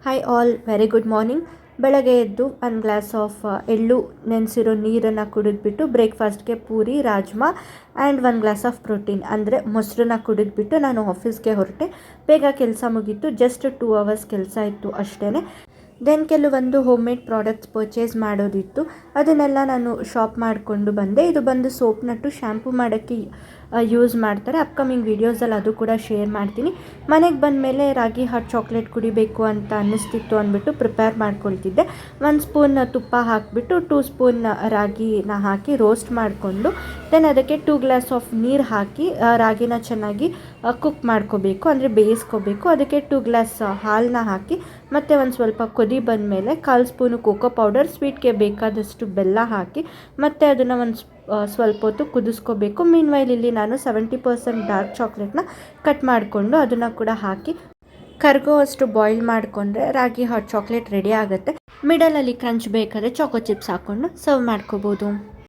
Hi all, very good morning. ಬೆಳಗ್ಗೆ ಎದ್ದು ಒಂದು ಗ್ಲಾಸ್ ಆಫ್ ಎಳ್ಳು ನೆನೆಸಿರೋ ನೀರನ್ನು ಕುಡಿದ್ಬಿಟ್ಟು ಬ್ರೇಕ್ಫಾಸ್ಟ್ಗೆ ಪೂರಿ ರಾಜ್ಮಾ ಆ್ಯಂಡ್ ಒಂದು ಗ್ಲಾಸ್ ಆಫ್ ಪ್ರೋಟೀನ್ ಅಂದರೆ ಮೊಸರನ್ನ ಕುಡಿದ್ಬಿಟ್ಟು ನಾನು ಆಫೀಸ್ಗೆ ಹೊರಟೆ. ಬೇಗ ಕೆಲಸ ಮುಗೀತು, ಜಸ್ಟ್ 2 ಅವರ್ಸ್ ಕೆಲಸ ಇತ್ತು ಅಷ್ಟೇ. ದೆನ್ ಕೆಲವೊಂದು ಹೋಮ್ ಮೇಡ್ ಪ್ರಾಡಕ್ಟ್ಸ್ ಪರ್ಚೇಸ್ ಮಾಡೋದಿತ್ತು, ಅದನ್ನೆಲ್ಲ ನಾನು ಶಾಪ್ ಮಾಡಿಕೊಂಡು ಬಂದೆ. ಇದು ಬಂದು ಸೋಪ್ ನಟ್ಟು ಶ್ಯಾಂಪು ಮಾಡೋಕ್ಕೆ ಯೂಸ್ ಮಾಡ್ತಾರೆ. ಅಪ್ಕಮಿಂಗ್ ವೀಡಿಯೋಸಲ್ಲಿ ಅದು ಕೂಡ ಶೇರ್ ಮಾಡ್ತೀನಿ. ಮನೆಗೆ ಬಂದಮೇಲೆ ರಾಗಿ ಹಾಟ್ ಚಾಕ್ಲೇಟ್ ಕುಡಿಬೇಕು ಅಂತ ಅನ್ನಿಸ್ತಿತ್ತು ಅಂದ್ಬಿಟ್ಟು ಪ್ರಿಪೇರ್ ಮಾಡ್ಕೊಳ್ತಿದ್ದೆ. 1 ಸ್ಪೂನ್ ತುಪ್ಪ ಹಾಕಿಬಿಟ್ಟು 2 ಸ್ಪೂನ್ ರಾಗಿನ ಹಾಕಿ ರೋಸ್ಟ್ ಮಾಡಿಕೊಂಡು ದೆನ್ ಅದಕ್ಕೆ 2 ಗ್ಲಾಸ್ ಆಫ್ ನೀರು ಹಾಕಿ ರಾಗಿನ ಚೆನ್ನಾಗಿ ಕುಕ್ ಮಾಡ್ಕೋಬೇಕು, ಅಂದರೆ ಬೇಯಿಸ್ಕೋಬೇಕು. ಅದಕ್ಕೆ 2 ಗ್ಲಾಸ್ ಹಾಲನ್ನ ಹಾಕಿ ಮತ್ತು ಒಂದು ಸ್ವಲ್ಪ ಕೊದಿ ಬಂದಮೇಲೆ 1/4 ಸ್ಪೂನು ಕೋಕೋ ಪೌಡರ್, ಸ್ವೀಟ್ಗೆ ಬೇಕಾದಷ್ಟು ಬೆಲ್ಲ ಹಾಕಿ ಮತ್ತು ಅದನ್ನು ಸ್ವಲ್ಪ ಹೊತ್ತು ಕುದಿಸ್ಕೋಬೇಕು. ಮೀನ್ವೈಲ್ ಇಲ್ಲಿ ನಾನು 70% ಡಾರ್ಕ್ ಚಾಕ್ಲೇಟ್ನ ಕಟ್ ಮಾಡಿಕೊಂಡು ಅದನ್ನು ಕೂಡ ಹಾಕಿ ಕರ್ಗೋ ಅಷ್ಟು ಬಾಯ್ಲ್ ಮಾಡಿಕೊಂಡ್ರೆ ರಾಗಿ ಹಾಟ್ ಚಾಕ್ಲೇಟ್ ರೆಡಿ ಆಗುತ್ತೆ. ಮಿಡಲಲ್ಲಿ ಕ್ರಂಚ್ ಬೇಕಾದರೆ ಚಾಕೋ ಚಿಪ್ಸ್ ಹಾಕ್ಕೊಂಡು ಸರ್ವ್ ಮಾಡ್ಕೋಬೋದು.